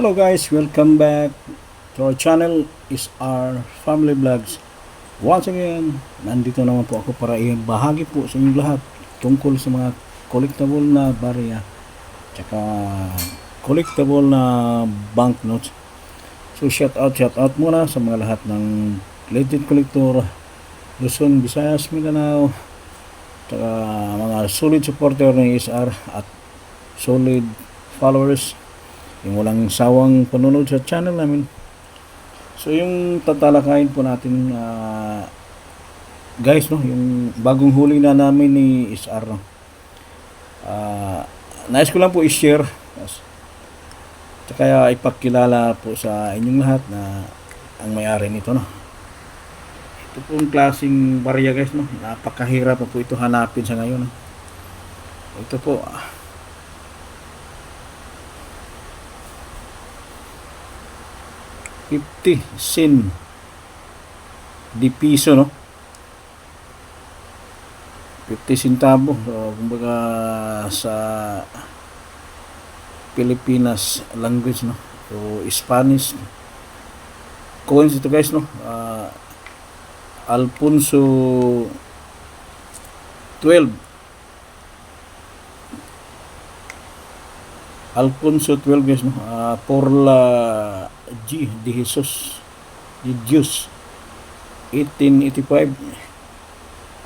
Hello guys, welcome back to our channel is our family vlogs. Once again, nandito naman po ako para ibahagi po sa inyong lahat tungkol sa mga collectible na barya tsaka collectible na banknotes. So shout out muna sa mga lahat ng legit collector Luzon, Visayas, Mindanao, tsaka mga solid supporter ng SR at solid followers, yung walang sawang panunod sa channel namin. So yung tatalakayin po natin guys, no, yung bagong huli na namin ni SR, no. Nais ko lang po i-share kaya ipakilala po sa inyong lahat na ang may-ari nito, no. Ito pong klaseng barya guys, no, napakahirap po ito hanapin sa ngayon, no. Ito po 50 sen di piso, no, 50 centavo, so, kumbaga sa Pilipinas language, no, so Spanish coins ito guys, no. Alfonso 12 guys, no. Porla G de Jesus de Dios 1885,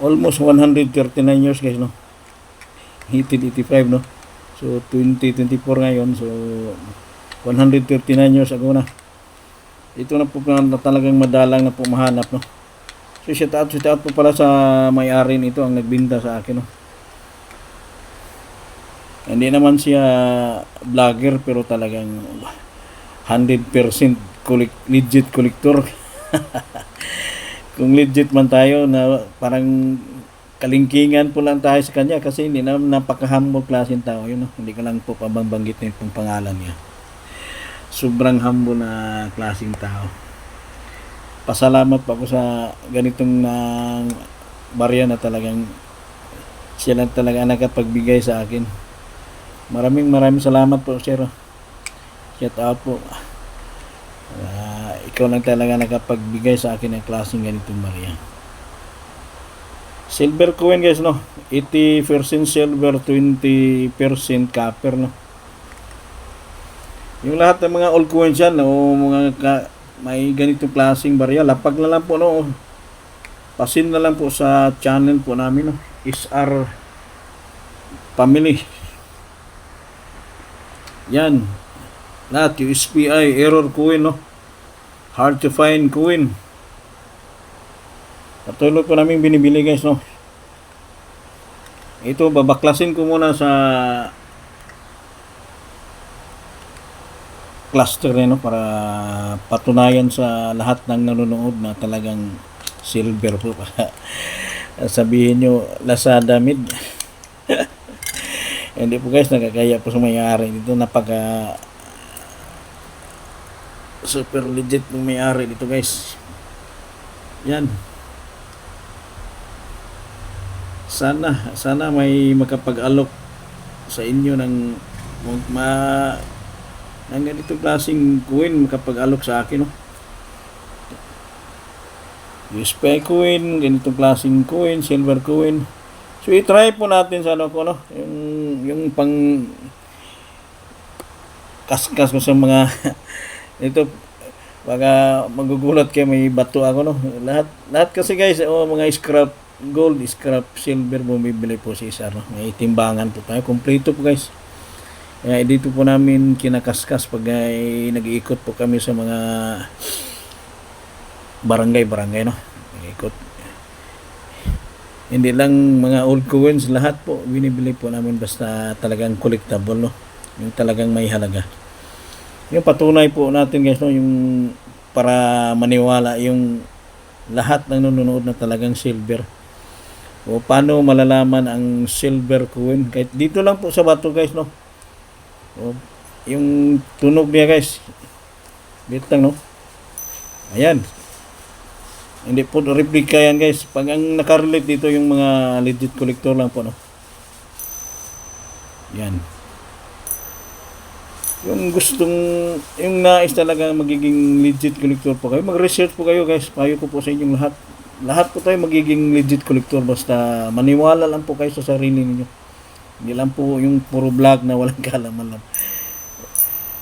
almost 139 years guys, no. 1885, no, so 2024 ngayon, so 139 years ago na. Ito na po na talagang madalang na po mahanap, no. So shout out po pala sa may-ari nito, ang nagbinta sa akin, no. Hindi naman siya vlogger pero talagang 100% legit collector. Kung legit man tayo, na parang kalingkingan po lang tayo sa kanya kasi hindi naman napaka-humble klaseng tao yun, no? Hindi ko lang po pabangbanggit na itong pangalan niya. Sobrang humble na klaseng tao. Pasalamat pa ako sa ganitong barya na talagang siya lang talaga nakapagbigay sa akin. Maraming salamat po, sir. Shout out po. Ikaw lang talaga nakapagbigay sa akin ng klaseng ganitong barya. Silver coin guys, no, 80% silver, 20% copper, no. Yung lahat ng mga old coins yan, o mga may ganitong klaseng barya, lapag na lang po, no. Pasin na lang po sa channel po namin, no, SR Family. Yan lahat, yung SPI error coin, no, hard to find coin, patuloy po namin binibili guys, no. Ito babaklasin ko muna sa cluster niya, no, para patunayan sa lahat ng nanonood na talagang silver po. Sabihin nyo Lazada mid. Hindi po guys, nakakaya po sa may-ari dito, napaka super legit ng may-ari dito guys. Yan, sana may makapag-alok sa inyo ng ganitong klaseng coin, makapag-alok sa akin, no. USP coin, ganitong klaseng coin, silver coin. So i-try po natin sa ano ko, no, yung pang kaskas ko sa mga ito, baka magugulat kayo, may bato ako, no. Lahat kasi guys, mga scrap gold, scrap silver, bumibili po si SR, no. May timbangan po tayo, kompleto po guys. Kaya dito po namin kinakaskas pag nag-iikot po kami sa mga barangay, no. Ikot. Hindi lang mga old coins, lahat po binibili po namin, basta talagang collectible, no, yung talagang may halaga. Yung patunay po natin guys, no, yung para maniwala yung lahat ng nanonood na talagang silver. O paano malalaman ang silver coin? Kahit dito lang po sa bato guys, no. O, yung tunog niya guys, bitang, no. Ayan, hindi po replica yan guys. Pag ang nakarelate dito yung mga legit collector lang po, no. Yan. Yung gustong, yung nais talaga magiging legit collector po kayo, mag-research po kayo guys. Payo ko po sa inyong lahat. Lahat po tayo magiging legit collector basta maniwala lang po kayo sa sarili ninyo. Hindi lang po yung puro vlog na walang kalaman lang.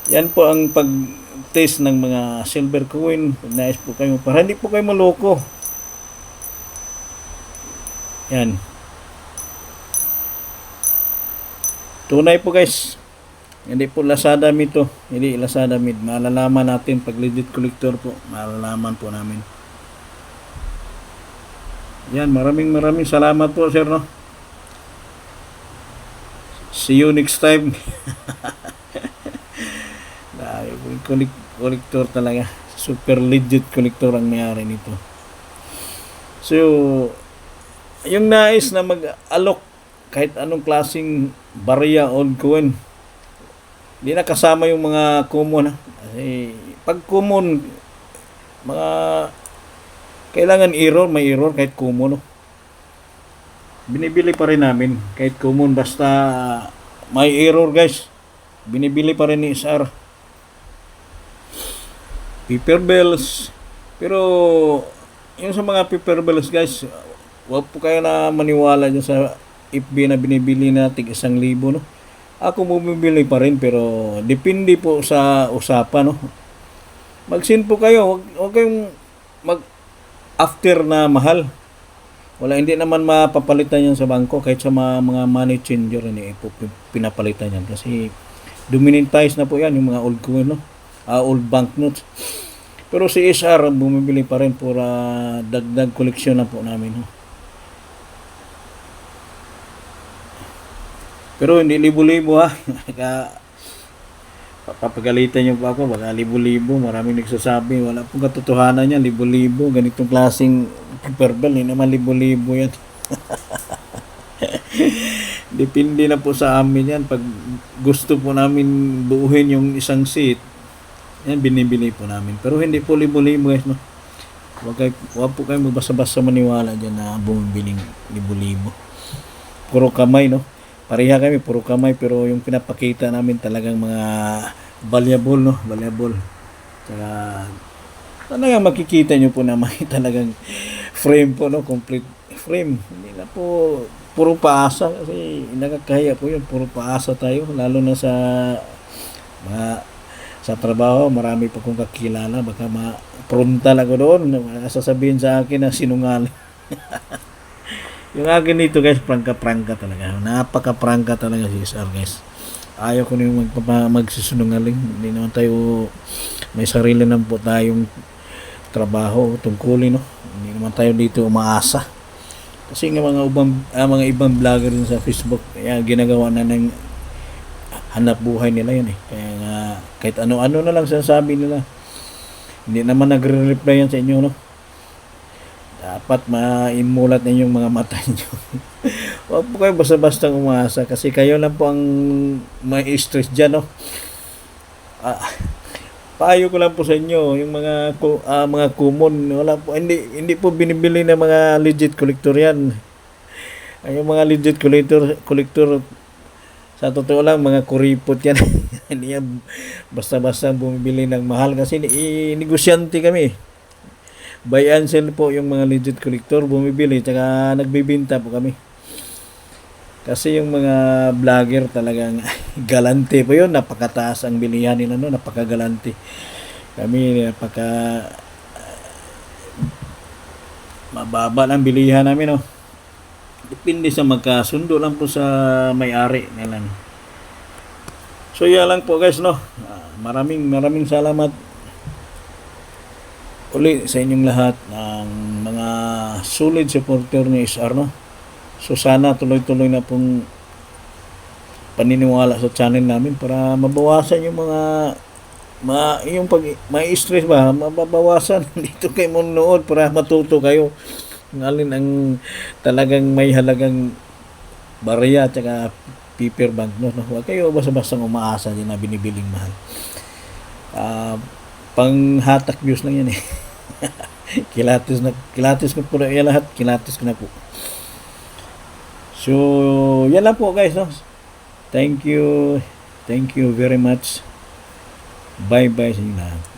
Yan po ang pag-test ng mga silver coin. Pag nais po kayo, para hindi po kayo maloko. Yan. Tunay po guys. Hindi po Lazada Mid to. Hindi Lazada Mid. Malalaman natin pag legit collector po. Malalaman po namin. Yan. Maraming salamat po sir no. See you next time. Collector talaga. Super legit collector ang mayari nito. So, yung nais na mag-alok kahit anong klaseng barya old coin, di na kasama yung mga common. Kasi pag common, mga kailangan error, may error kahit common. No? Binibili pa rin namin kahit common basta may error guys. Binibili pa rin ni SR. Paper bills. Pero yung sa mga paper bills guys, wag po kayo na maniwala dyan sa FB na binibili na tig 1,000 no. Ako bumibili pa rin pero depende po sa usapan no. Mag-send po kayo, wag kayong mag after na mahal. Wala, hindi naman mapapalitan yan sa bangko kahit sa mga money changer hindi po pinapalitan yan kasi dominantized na po yan yung mga old coin no. Old banknotes. Pero si SR bumibili pa rin para dagdag koleksyon na po namin no. Pero hindi libo-libo ha. Papagalitan niyo pa ako, baka libo-libo. Maraming nagsasabi, wala pong katotohanan yan, libo-libo. Ganitong klaseng paper bill, hindi naman libo-libo yan. Depende na po sa amin yan. Pag gusto po namin buuhin yung isang seat, yan binibili po namin. Pero hindi po libo-libo guys, no? Huwag po kayo magbasa-basa maniwala dyan na bumibiling libo-libo. Puro kamay, no? Pareha kami, puro kamay, pero yung pinapakita namin talagang mga valuable, no? Valuable. Tsaka, talagang makikita nyo po na may talagang frame po, no? Complete frame. Hindi na po puro paasa kasi nakakaya po yun. Puro paasa tayo, lalo na sa mga sa trabaho. Marami pa kong kakilala. Baka ma-frontal ako doon. Sasabihin sa akin na sinungaling. Yung akin dito guys, prangka-prangka talaga. Napaka-prangka talaga si SR guys. Ayaw ko na yung magsisunungaling. Hindi naman tayo, may sarili naman po tayong trabaho, tungkulin no. Hindi naman tayo dito umaasa. Kasi nga mga ibang vlogger din sa Facebook, kaya ginagawa na ng hanap buhay nila yun eh. Kaya nga, kahit ano-ano na lang sinasabi nila. Hindi naman nagre-reply yan sa inyo no. Dapat maimulat na yung mga mata nyo. Huwag po kayo basta-basta umasa kasi kayo lang po ang may stress dyan, no? Payo ko lang po sa inyo, yung mga common, wala po, hindi po binibili ng mga legit collector yan. Yung mga legit collector, sa totoo lang, mga kuripot yan. Hindi yan basta-basta bumibili ng mahal kasi negosyante kami. Buy and sell po yung mga legit collector, bumibili, tsaka nagbibinta po kami. Kasi yung mga vlogger talagang galante po yun, napakataas ang bilihan nila, no? Napakagalante. Kami, mababa ang bilihan namin, no? Depende sa magkasundo lang po sa may-ari na lang. So, yan lang po guys, no? Maraming salamat uli sa inyong lahat ng mga solid supporter ni SR no. So sana tuloy-tuloy na pong paniniwala sa channel namin para mabawasan yung yung pag may stress ba mababawasan dito kayo manood para matuto kayo ng alin ang talagang may halagang barya at saka paper bank no. Huwag kayo basta-basta umaasa din na binibiling mahal. Pang hatak views lang yan eh. Kilatis ko po na yan lahat. Kilatis ko na po. So, yan lang po guys. No? Thank you very much. Bye-bye sa inyo lahat.